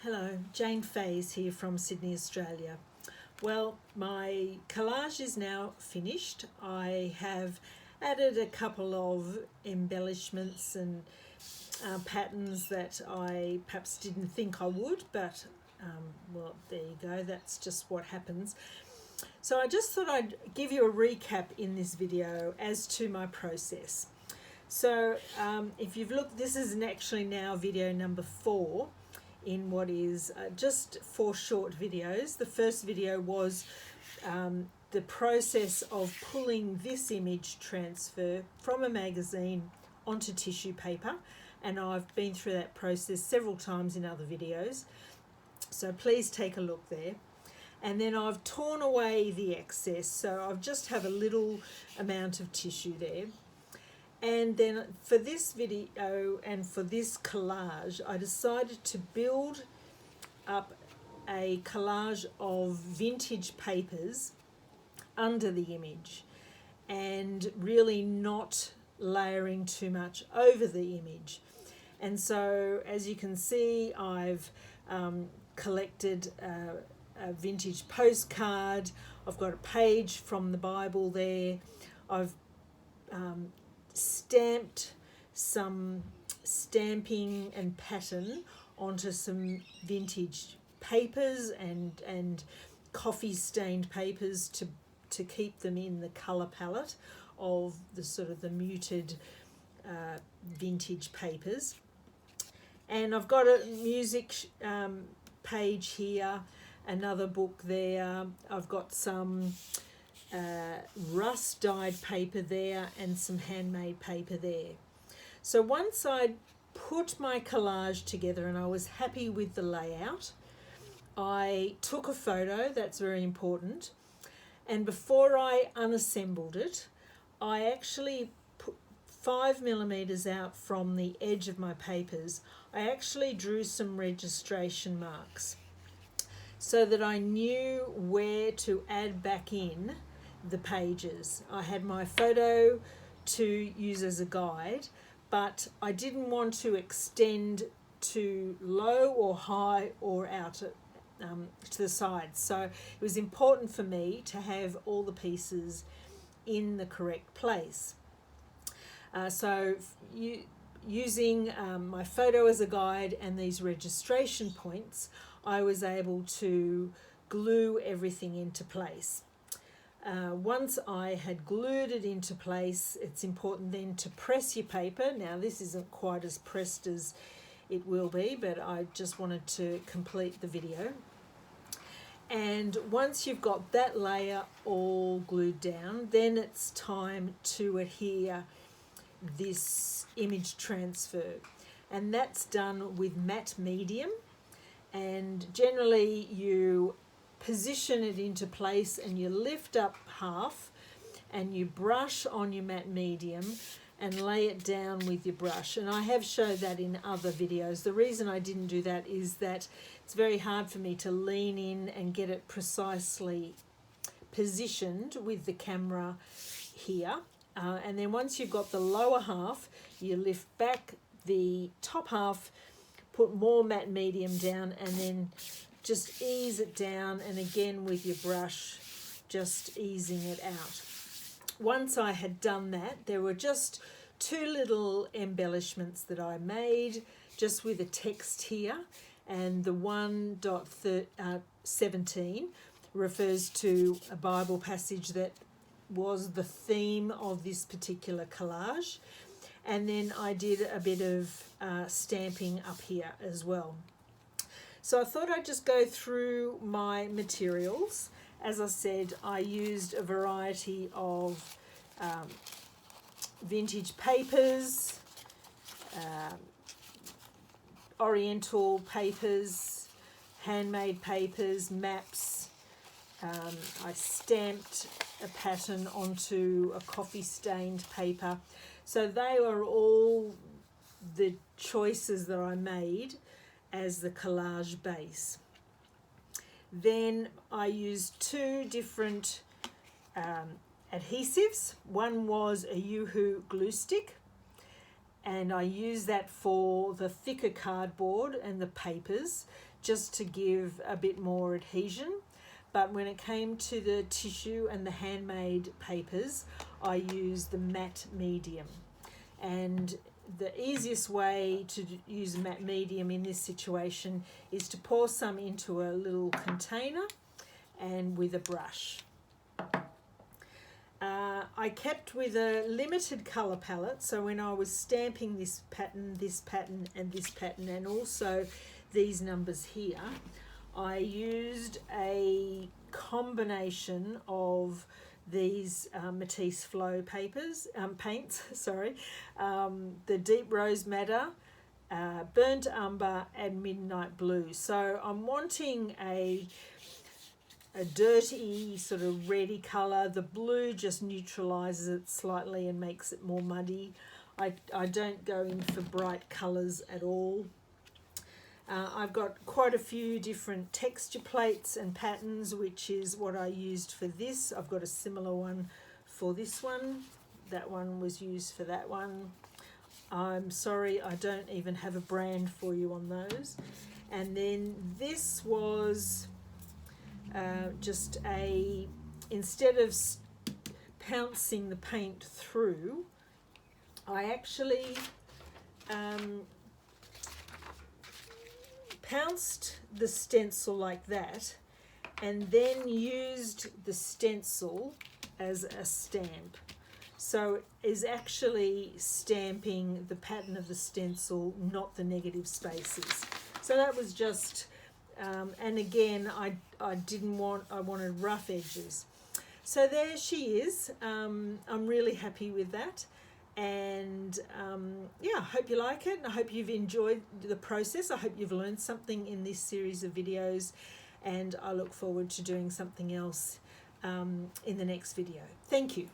Hello, Jane Fays here from Sydney, Australia. Well, my collage is now finished. I have added a couple of embellishments and patterns that I perhaps didn't think I would, but well, there you go, that's just what happens. So I just thought I'd give you a recap in this video as to my process. So if you've looked, this is actually now video number 4 in what is just 4 short videos. The first video was the process of pulling this image transfer from a magazine onto tissue paper, and I've been through that process several times in other videos, so please take a look there. And then I've torn away the excess, so I've just have a little amount of tissue there. And then for this video and for this collage, I decided to build up a collage of vintage papers under the image and really not layering too much over the image. And so as you can see, I've collected a vintage postcard. I've got a page from the Bible there. I've stamped some stamping and pattern onto some vintage papers and coffee stained papers to keep them in the colour palette of the sort of the muted vintage papers. And I've got a music page here, another book there. I've got some rust dyed paper there and some handmade paper there. So once I put my collage together and I was happy with the layout, I took a photo. That's very important. And before I unassembled it, I actually put 5mm out from the edge of my papers. I actually drew some registration marks so that I knew where to add back in the pages. I had my photo to use as a guide, but I didn't want to extend too low or high or out to the sides. So it was important for me to have all the pieces in the correct place. Using my photo as a guide and these registration points, I was able to glue everything into place. Once I had glued it into place, it's important then to press your paper. Now this isn't quite as pressed as it will be, but I just wanted to complete the video. And once you've got that layer all glued down, then it's time to adhere this image transfer. And that's done with matte medium. And generally you position it into place and you lift up half and you brush on your matte medium and lay it down with your brush. And I have showed that in other videos. The reason I didn't do that is that it's very hard for me to lean in and get it precisely positioned with the camera here. And then once you've got the lower half, you lift back the top half, put more matte medium down, and then just ease it down, and again with your brush just easing it out. Once I had done that, there were just 2 little embellishments that I made just with a text here, and the 1.17 refers to a Bible passage that was the theme of this particular collage, and then I did a bit of stamping up here as well. So I thought I'd just go through my materials. As I said, I used a variety of vintage papers, oriental papers, handmade papers, maps. I stamped a pattern onto a coffee stained paper. So they are all the choices that I made as the collage base. Then I used 2 different adhesives. One was a Yoo-hoo glue stick and I use that for the thicker cardboard and the papers just to give a bit more adhesion. But when it came to the tissue and the handmade papers, I used the matte medium. And the easiest way to use a matte medium in this situation is to pour some into a little container and with a brush. I kept with a limited colour palette, so when I was stamping this pattern, and this pattern, and also these numbers here, I used a combination of these Matisse Flow paints, the Deep Rose Madder, Burnt Umber and Midnight Blue. So I'm wanting a dirty sort of reddy colour. The blue just neutralises it slightly and makes it more muddy. I don't go in for bright colours at all. I've got quite a few different texture plates and patterns, which is what I used for this. I've got a similar one for this one. That one was used for that one. I'm sorry, I don't even have a brand for you on those. And then this was just instead of pouncing the paint through, I actually pounced the stencil like that and then used the stencil as a stamp. So it is actually stamping the pattern of the stencil, not the negative spaces. So that was just, and again, I wanted rough edges. So there she is. I'm really happy with that. And yeah, I hope you like it. I hope you've enjoyed the process. I hope you've learned something in this series of videos, and I look forward to doing something else in the next video. Thank you.